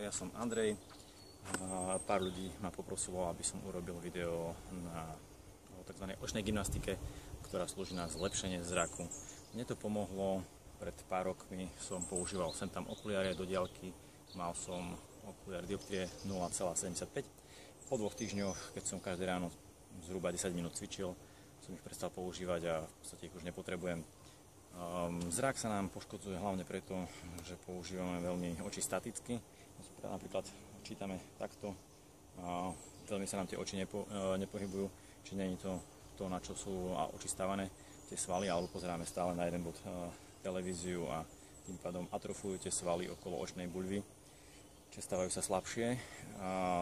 Ahoj, ja som Andrej. Pár ľudí ma poprosilo, aby som urobil video o tzv. Očnej gymnastike, ktorá slúži na zlepšenie zraku. Mne to pomohlo, pred pár rokmi som používal sem tam okuliare do diaľky, mal som okuliare dioptrie 0,75. Po 2 týždňoch, keď som každé ráno zhruba 10 minút cvičil, som ich prestal používať a v podstate ich už nepotrebujem. Zrak sa nám poškodzuje hlavne preto, že používame veľmi oči staticky. Napríklad čítame takto, veľmi sa nám tie oči nepohybujú, či nie je to, na čo sú oči stávané, tie svaly, alebo pozeráme stále na jeden bod televíziu a tým pádom atrofujú tie svaly okolo očnej buľvy, čiže stávajú sa slabšie,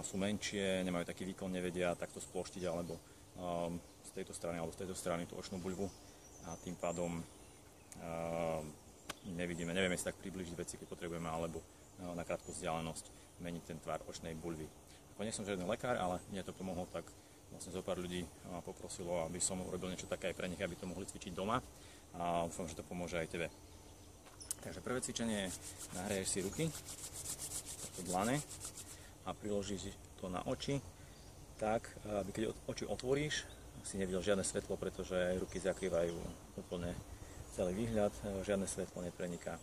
sú menšie, nemajú taký výkon, nevedia takto sploštiť alebo z tejto strany alebo z tejto strany tú očnú buľvu a tým pádom nevieme si tak priblížiť veci, keď potrebujeme, alebo na krátku vzdialenosť meniť ten tvar očnej buľvy. Ako nie som žiadny lekár, ale mne to pomohlo, tak vlastne zo pár ľudí poprosilo, aby som urobil niečo také aj pre nich, aby to mohli cvičiť doma a dúfam, že to pomôže aj tebe. Takže prvé cvičenie je, nahraješ si ruky, dlane a priložíš to na oči, tak aby keď oči otvoríš, si nevidel žiadne svetlo, pretože ruky zakrývajú úplne celý výhľad, žiadne svetlo nepreniká.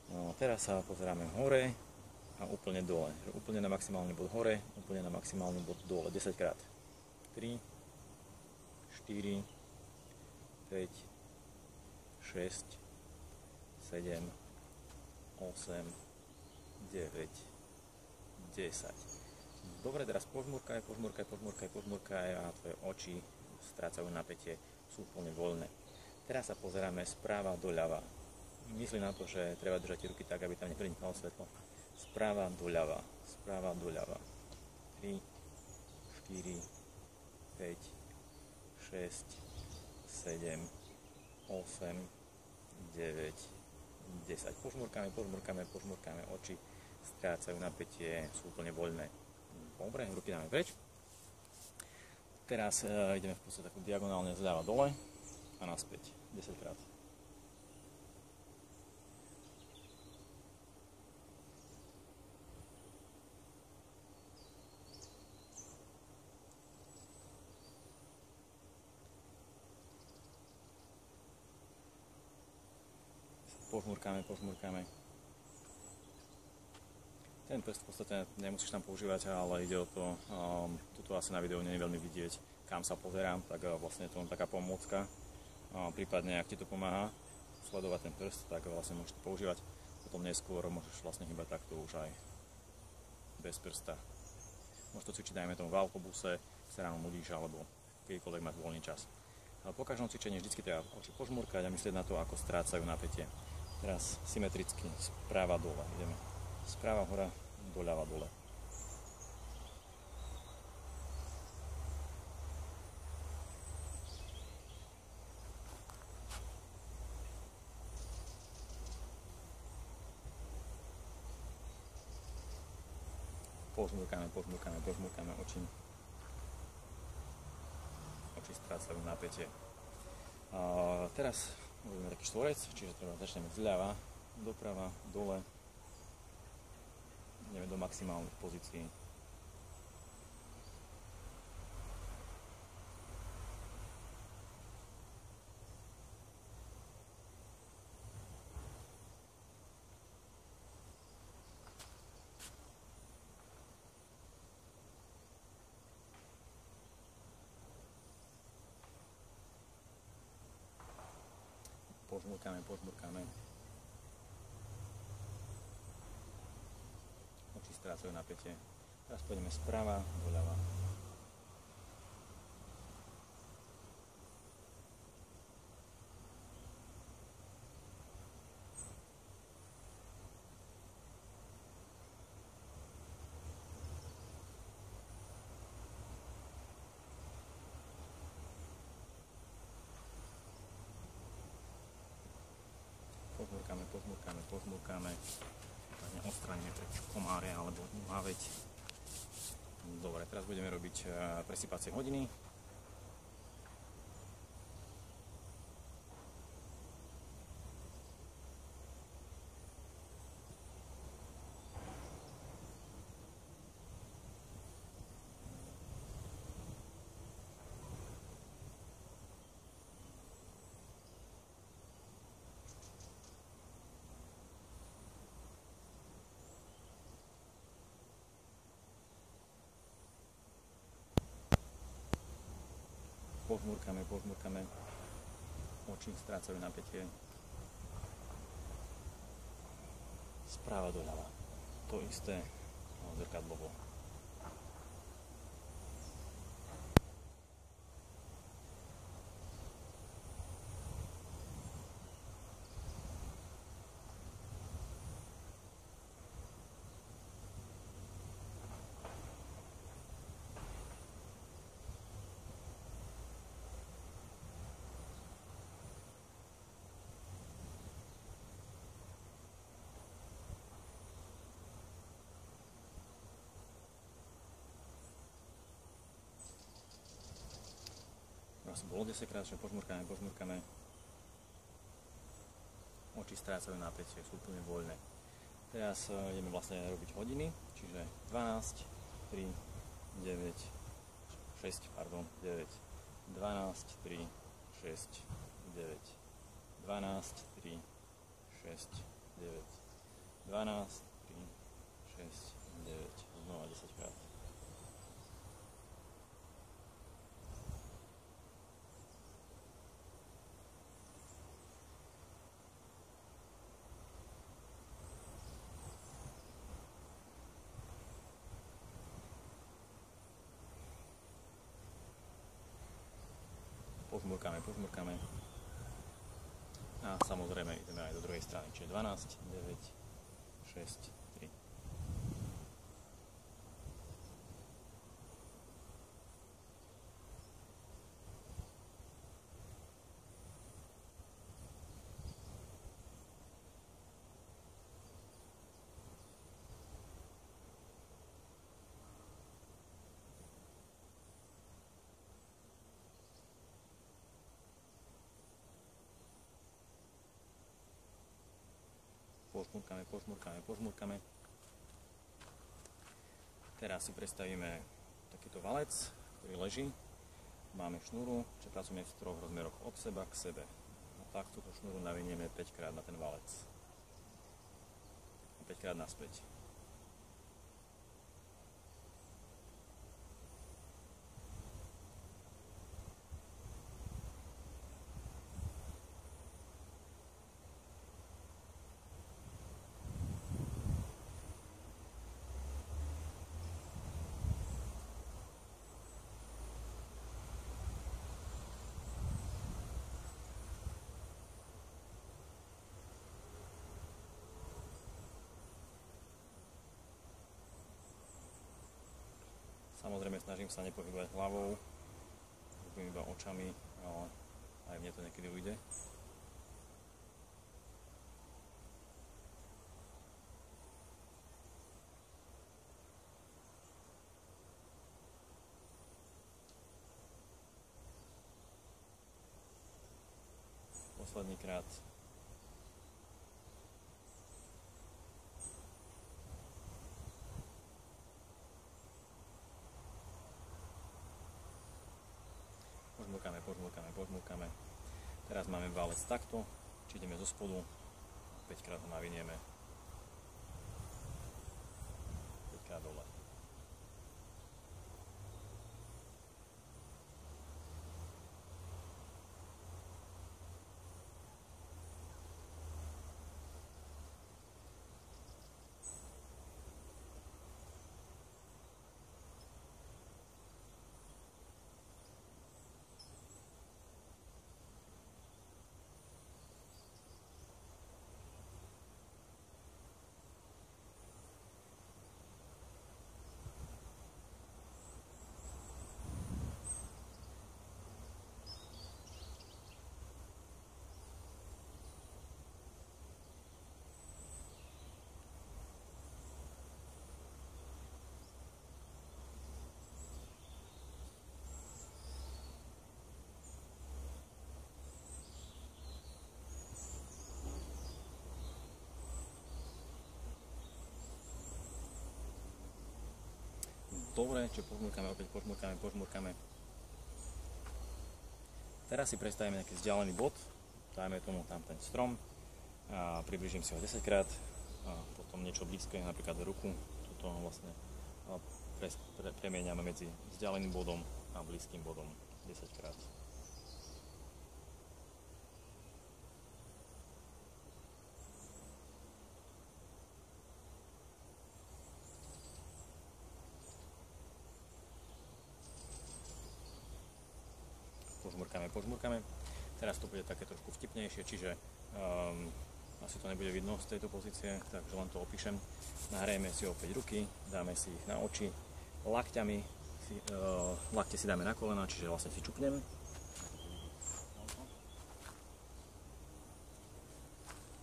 No, teraz sa pozeráme hore a úplne dole. Úplne na maximálny bod hore, úplne na maximálny bod dole. 10 krát. 3, 4, 5, 6, 7, 8, 9, 10. Dobre, teraz požmurkaj a tvoje oči strácajú napätie, sú úplne voľné. Teraz sa pozeráme správa doľava. Myslí na to, že treba držať ruky tak, aby tam neprenikalo svetlo. Správa doľava. 3, 4, 5, 6, 7, 8, 9, 10. Požmurkáme, oči strácajú napätie, sú úplne voľné. Dobre, ruky dáme preč. Teraz ideme v podstate takú diagonálne zľava dole a naspäť 10 krát. Požmurkáme. Ten prst v podstate nemusíš tam používať, ale ide o to, tuto asi na videu nie je veľmi vidieť, kam sa pozerám, tak vlastne je to len taká pomôcka. Prípadne, ak ti to pomáha sledovať ten prst, tak vlastne môžeš to používať. Potom neskôr môžeš vlastne hýbať takto už aj bez prsta. Môžeš to cvičiť, dajme tomu v autobuse, sa ráno nudíš, alebo kedykoľvek máš voľný čas. Ale po každom cvičení vždy treba oči požmurkať a myslieť na to, ako strácajú napätie. Teraz symetricky, správa dole. Ideme správa hora, doľava dole. Požmurkáme oči. Oči strácajú napätie. Teraz urobíme taký štvorec, čiže začneme zľava, doprava, dole. Ideme do maximálnych pozícií. Požmurkáme. Oči strácajú napätie. Teraz pôjdeme sprava doľava. Požmurkáme. Odstránime preč komáre alebo muhaveť. Dobre, teraz budeme robiť presypacie hodiny. požmurkame, oči strácajú napätie. Správa doľava, to isté zrkadlovo. Som bolo 10 krát, že požmurkame. Oči strácajú napätie, sú úplne voľné. Teraz ideme vlastne robiť hodiny, čiže 12, 3, 9, 6, 9, 12, 3, 6, 9, 12, 3, 6, 9, 12, 3, 6, 9, znova 10 krát. Požmurkame. A samozrejme ideme aj do druhej strany, čiže 12, 9, 6, 3. Požmurkame. Teraz si predstavíme takýto valec, ktorý leží. Máme šnúru, čo pracujeme v 3 rozmeroch od seba k sebe. A tak túto šnúru navinieme 5 krát na ten valec. A 5 krát naspäť. Samozrejme snažím sa nepohybovať hlavou, hýbem iba očami, ale aj mne to niekedy ujde. Posledný krát. Požmurkame. Teraz máme valec takto, či ideme zo spodu, 5 krát ho navinieme, 5 krát dole. Dobre, čo požmurkame. Teraz si predstavíme nejaký vzdialený bod, dajme tomu tam ten strom a približím si ho 10 krát a potom niečo blízke, napríklad ruku, tuto vlastne premieňame medzi vzdialeným bodom a blízkym bodom 10 krát. požmurkame. Teraz to bude také trošku vtipnejšie, čiže asi to nebude vidno z tejto pozície, takže len to opíšem. Nahrajeme si opäť ruky, dáme si ich na oči, lakťami, lakte si dáme na kolena, čiže vlastne si čupnem.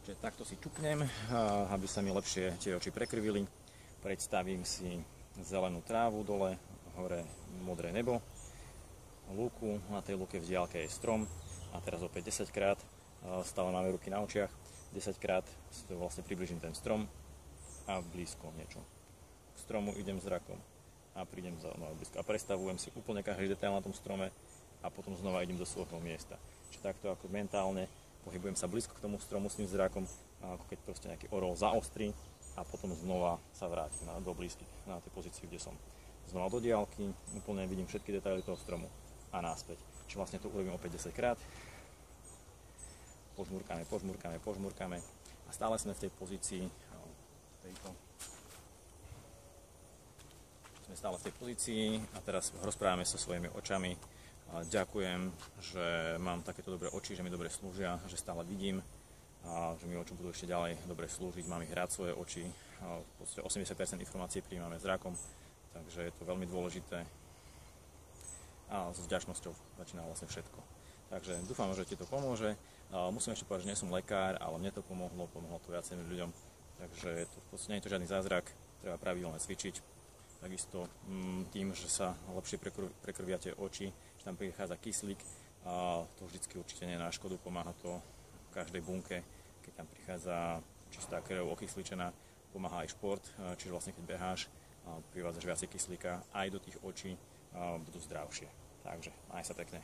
Čiže takto si čupnem, aby sa mi lepšie tie oči prekrvili. Predstavím si zelenú trávu dole, hore modré nebo, lúku, na tej lúke v diaľke je strom a teraz opäť 10 krát, stále máme ruky na očiach, 10 krát si to vlastne približím ten strom a blízko niečo. K stromu idem zrakom a prídem znova blízko a predstavujem si úplne každý detail na tom strome a potom znova idem do svojho miesta. Čiže takto ako mentálne pohybujem sa blízko k tomu stromu s tým zrakom, ako keď proste nejaký orol zaostrí a potom znova sa vrátim do blízky, na tej pozícii, kde som. Znova do diaľky, úplne vidím všetky detaily toho stromu a naspäť. Čiže vlastne to urobím opäť 10 krát. Požmurkáme a stále sme v tej pozícii tejto. Sme stále v tej pozícii a teraz rozprávame sa svojimi očami. Ďakujem, že mám takéto dobré oči, že mi dobre slúžia, že stále vidím a že mi oči budú ešte ďalej dobre slúžiť. Mám ich rád svoje oči. V podstate 80% informácií prijímame zrakom, takže je to veľmi dôležité. A s vďačnosťou začína vlastne všetko. Takže dúfam, že ti to pomôže. Musím ešte povedať, že nie som lekár, ale mne to pomohlo to viacerým ľuďom. Takže to v podstate nie je to žiadny zázrak, treba pravidelne cvičiť. Takisto tým, že sa lepšie prekrvia tie oči, že tam prichádza kyslík, a to vždycky určite nie je na škodu, pomáha to každej bunke, keď tam prichádza čistá krv okysličená, pomáha aj šport, čiže vlastne keď beháš, privádzaš viacej kyslíka aj do tých očí, budú zdravšie. Takže maj sa pekne.